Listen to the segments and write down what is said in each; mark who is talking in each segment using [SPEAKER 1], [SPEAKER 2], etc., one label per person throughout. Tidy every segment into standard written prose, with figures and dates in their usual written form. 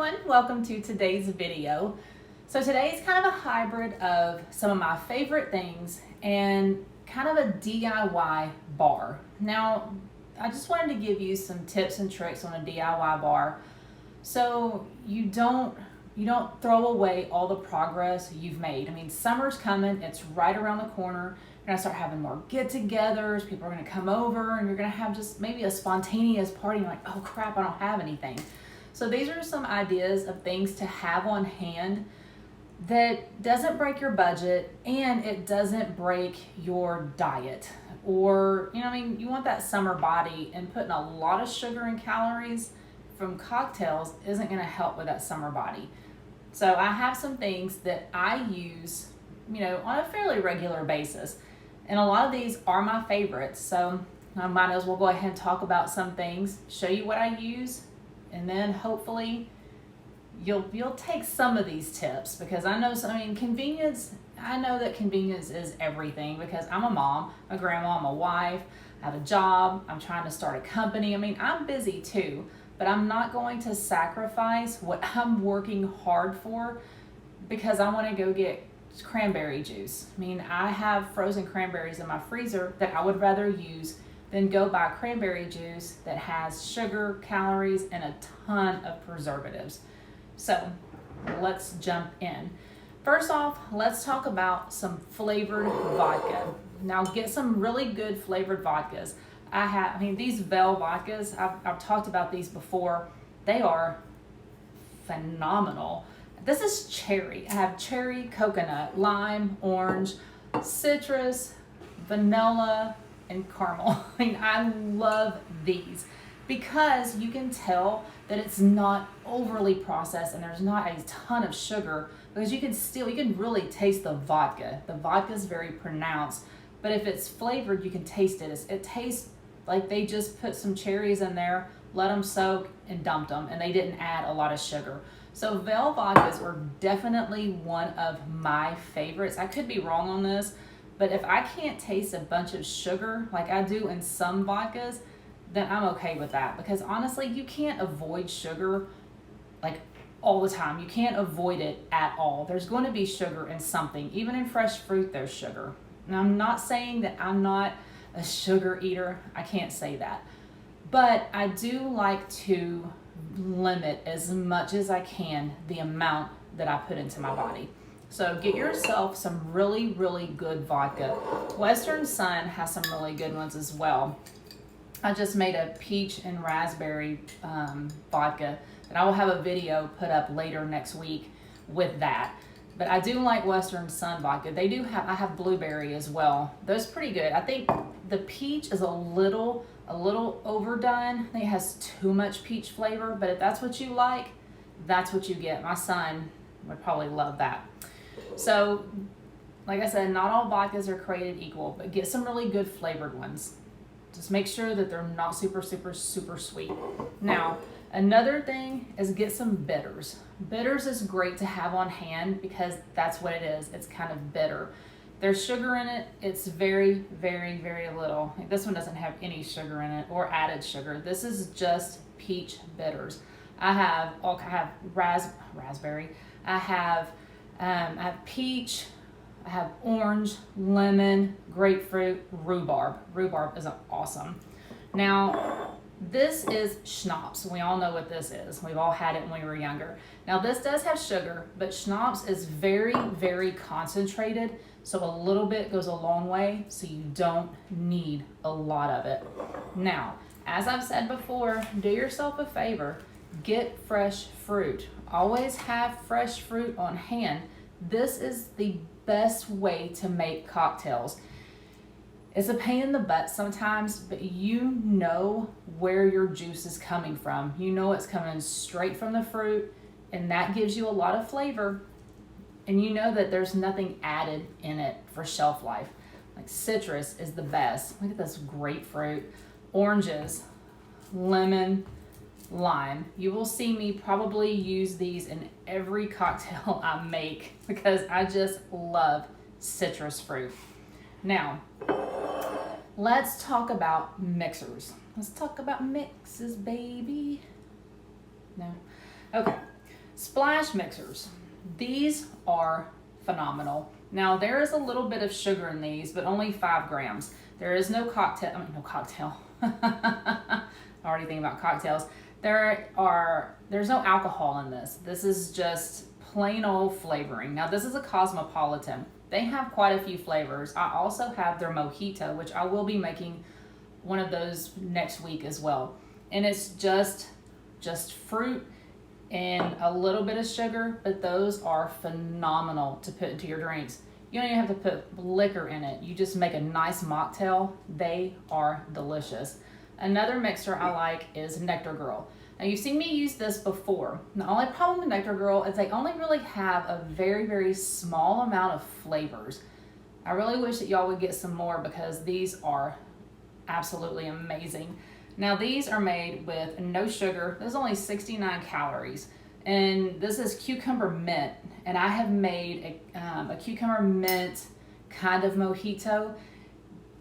[SPEAKER 1] everyone, welcome to today's video. So today is kind of a hybrid of some of my favorite things and kind of a DIY bar. Now, I just wanted to give you some tips and tricks on a DIY bar so you don't throw away all the progress you've made. I mean, summer's coming, it's right around the corner. You're gonna start having more get-togethers, people are gonna come over, and you're gonna have just maybe a spontaneous party. You're like, oh crap, I don't have anything. So these are some ideas of things to have on hand that doesn't break your budget and it doesn't break your diet. Or, you want that summer body, and putting a lot of sugar and calories from cocktails isn't gonna help with that summer body. So I have some things that I use, on a fairly regular basis. And a lot of these are my favorites. So I might as well go ahead and talk about some things, show you what I use, and then hopefully you'll take some of these tips, because I know convenience, I know that convenience is everything, because I'm a mom, a grandma, I'm a wife, I have a job, I'm trying to start a company. I'm busy too, but I'm not going to sacrifice what I'm working hard for because I want to go get cranberry juice. I have frozen cranberries in my freezer that I would rather use than go buy cranberry juice that has sugar, calories, and a ton of preservatives. So let's jump in. First off, let's talk about some flavored vodka. Now get some really good flavored vodkas. These Vel vodkas, I've talked about these before. They are phenomenal. This is cherry. I have cherry, coconut, lime, orange, citrus, vanilla, and caramel. I love these because you can tell that it's not overly processed and there's not a ton of sugar, because you can really taste the vodka. The vodka is very pronounced, but if it's flavored, you can taste it. It tastes like they just put some cherries in there, let them soak, and dumped them, and they didn't add a lot of sugar. So Vel vodkas are definitely one of my favorites. I could be wrong on this, but if I can't taste a bunch of sugar like I do in some vodkas, then I'm okay with that, because honestly, you can't avoid sugar like all the time. You can't avoid it at all. There's going to be sugar in something. Even in fresh fruit, there's sugar. And I'm not saying that I'm not a sugar eater. I can't say that. But I do like to limit as much as I can the amount that I put into my body. So get yourself some really, really good vodka. Western Son has some really good ones as well. I just made a peach and raspberry vodka, and I will have a video put up later next week with that. But I do like Western Son vodka. I have blueberry as well. Those pretty good. I think the peach is a little overdone. I think it has too much peach flavor, but if that's what you like, that's what you get. My son would probably love that. So, like I said, not all vodkas are created equal, but get some really good flavored ones. Just make sure that they're not super, super, super sweet. Now, another thing is get some bitters. Bitters is great to have on hand because that's what it is. It's kind of bitter. There's sugar in it. It's very, very, very little. This one doesn't have any sugar in it or added sugar. This is just peach bitters. I have raspberry. I have peach. I have orange, lemon, grapefruit, rhubarb. Rhubarb is awesome. Now, this is schnapps. We all know what this is. We've all had it when we were younger. Now, this does have sugar, but schnapps is very, very concentrated. So a little bit goes a long way, so you don't need a lot of it. Now, as I've said before, do yourself a favor. Get fresh fruit. Always have fresh fruit on hand. This is the best way to make cocktails. It's a pain in the butt sometimes, but you know where your juice is coming from. You know it's coming straight from the fruit, and that gives you a lot of flavor. And you know that there's nothing added in it for shelf life. Like citrus is the best. Look at this grapefruit, oranges, lemon, lime. You will see me probably use these in every cocktail I make because I just love citrus fruit. Now, let's talk about mixers. Let's talk about mixes, baby. No? Okay. Splash mixers. These are phenomenal. Now there is a little bit of sugar in these, but only 5 grams. There is no no cocktail. Already thinking about cocktails. There's no alcohol in this. This is just plain old flavoring. Now this is a Cosmopolitan. They have quite a few flavors. I also have their mojito, which I will be making one of those next week as well. And it's just fruit and a little bit of sugar, but those are phenomenal to put into your drinks. You don't even have to put liquor in it. You just make a nice mocktail. They are delicious. Another mixer I like is Nectar Girl. Now you've seen me use this before. The only problem with Nectar Girl is they only really have a very, very small amount of flavors. I really wish that y'all would get some more because these are absolutely amazing. Now these are made with no sugar. There's only 69 calories. And this is cucumber mint. And I have made a cucumber mint kind of mojito.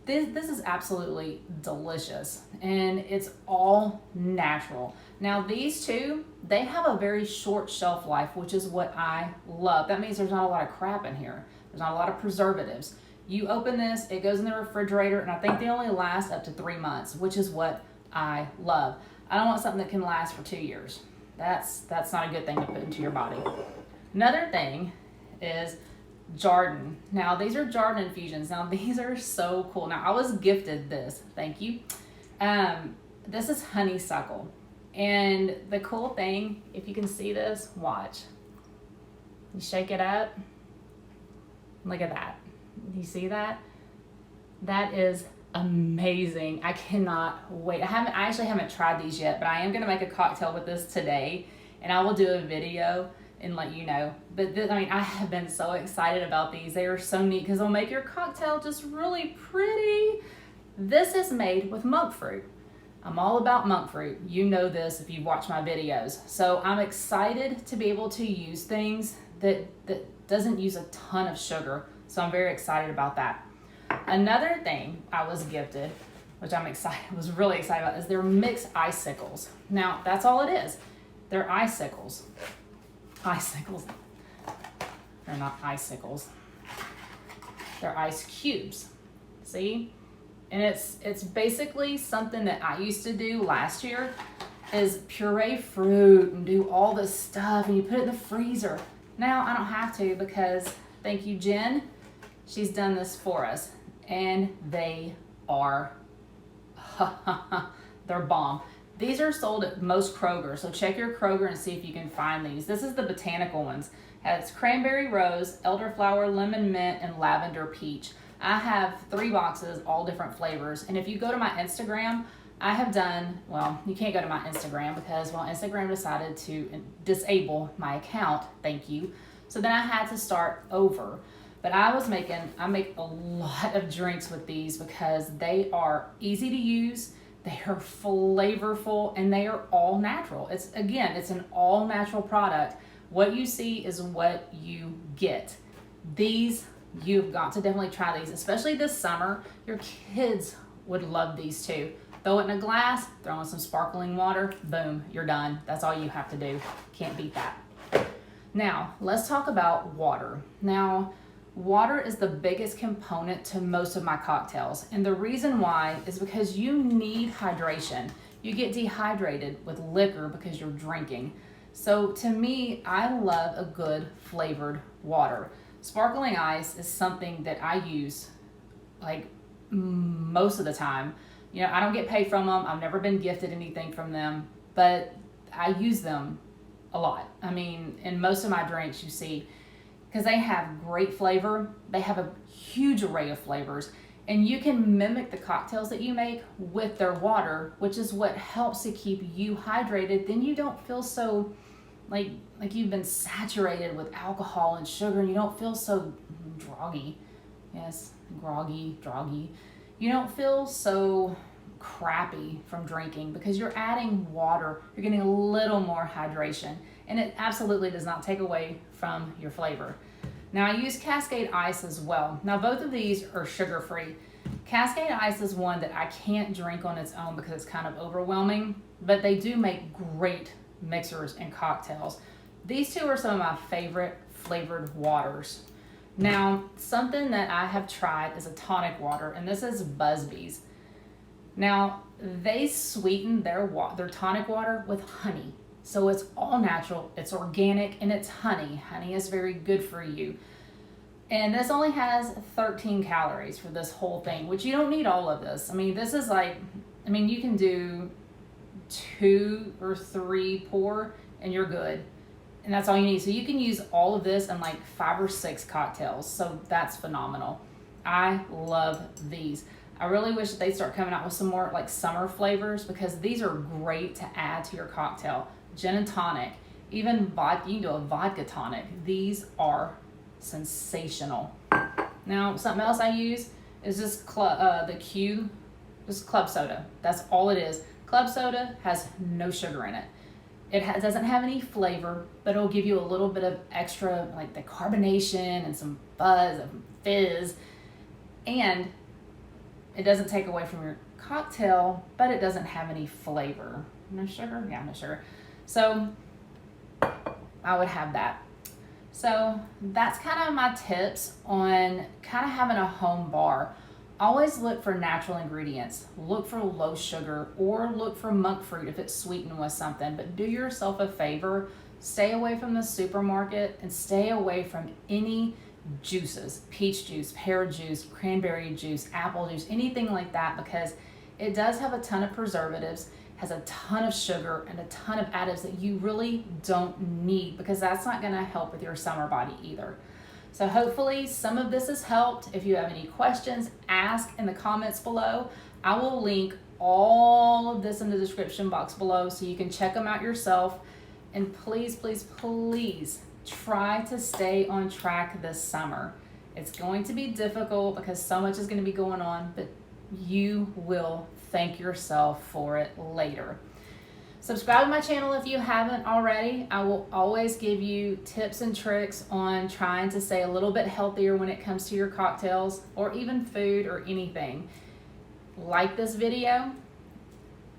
[SPEAKER 1] This is absolutely delicious, and it's all natural. Now these two, they have a very short shelf life, which is what I love. That means there's not a lot of crap in here. There's not a lot of preservatives. You open this, it goes in the refrigerator, and I think they only last up to 3 months, which is what I love. I don't want something that can last for 2 years. That's not a good thing to put into your body. Another thing is Jardin. Now these are Jardin Infusions. Now these are so cool. Now I was gifted this. Thank you. This is honeysuckle. And the cool thing, if you can see this, watch. You shake it up. Look at that. You see that? That is amazing. I cannot wait. I actually haven't tried these yet, but I am going to make a cocktail with this today, and I will do a video and let you know. But I have been so excited about these. They are so neat because they'll make your cocktail just really pretty. This is made with monk fruit. I'm all about monk fruit. You know this if you've watched my videos. So I'm excited to be able to use things that doesn't use a ton of sugar. So I'm very excited about that. Another thing I was gifted, which was really excited about, is their mixed icicles. Now that's all it is. They're icicles. Icicles. They're not icicles. They're ice cubes. See? And it's basically something that I used to do last year, is puree fruit and do all this stuff, and you put it in the freezer. Now I don't have to because, thank you, Jen. She's done this for us, and they are, they're bomb. These are sold at most Kroger, so check your Kroger and see if you can find these. This is the botanical ones. It's cranberry rose, elderflower, lemon mint, and lavender peach. I have 3 boxes, all different flavors. And if you go to my Instagram, I have done, well, you can't go to my Instagram because, well, Instagram decided to disable my account, thank you. So then I had to start over. But I make a lot of drinks with these because they are easy to use, they are flavorful, and they are all natural. It's an all natural product. What you see is what you get. These, you've got to definitely try these, especially this summer. Your kids would love these too. Throw it in a glass, throw in some sparkling water, boom, you're done. That's all you have to do. Can't beat that. Now, let's talk about water. Now, water is the biggest component to most of my cocktails. And the reason why is because you need hydration. You get dehydrated with liquor because you're drinking. So to me, I love a good flavored water. Sparkling ice is something that I use like most of the time. You know, I don't get paid from them. I've never been gifted anything from them, but I use them a lot. I mean, in most of my drinks you see, because they have great flavor. They have a huge array of flavors, and you can mimic the cocktails that you make with their water, which is what helps to keep you hydrated. Then you don't feel so like you've been saturated with alcohol and sugar, and you don't feel so groggy. Yes, groggy. You don't feel so crappy from drinking because you're adding water. You're getting a little more hydration, and it absolutely does not take away from your flavor. Now I use Cascade Ice as well. Now both of these are sugar-free. Cascade Ice is one that I can't drink on its own because it's kind of overwhelming, but they do make great mixers and cocktails. These two are some of my favorite flavored waters. Now, something that I have tried is a tonic water, and this is Buzbees. Now, they sweeten their tonic water with honey. So it's all natural, it's organic, and it's honey. Honey is very good for you. And this only has 13 calories for this whole thing, which you don't need all of this. I mean, this is like, I mean, you can do 2 or 3 pour and you're good. And that's all you need. So you can use all of this in like 5 or 6 cocktails. So that's phenomenal. I love these. I really wish that they'd start coming out with some more like summer flavors, because these are great to add to your cocktail. Gin and tonic, even vodka, you can do a vodka tonic. These are sensational. Now, something else I use is this club soda. That's all it is. Club soda has no sugar in it. It doesn't have any flavor, but it'll give you a little bit of extra, like the carbonation and some buzz and fizz. And it doesn't take away from your cocktail, but it doesn't have any flavor. No sugar? Yeah, no sugar. So I would have that. So that's kind of my tips on kind of having a home bar. Always look for natural ingredients. Look for low sugar, or look for monk fruit if it's sweetened with something. But do yourself a favor. Stay away from the supermarket and stay away from any juices, peach juice, pear juice, cranberry juice, apple juice, anything like that, because it does have a ton of preservatives, has a ton of sugar and a ton of additives that you really don't need, because that's not going to help with your summer body either. So hopefully some of this has helped. If you have any questions, ask in the comments below. I will link all of this in the description box below so you can check them out yourself. And please, please, please try to stay on track this summer. It's going to be difficult because so much is going to be going on, but you will thank yourself for it later. Subscribe to my channel if you haven't already. I will always give you tips and tricks on trying to stay a little bit healthier when it comes to your cocktails or even food or anything. Like this video,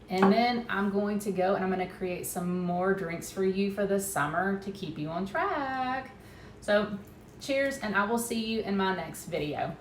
[SPEAKER 1] and then I'm going to go and I'm going to create some more drinks for you for this summer to keep you on track. So cheers, and I will see you in my next video.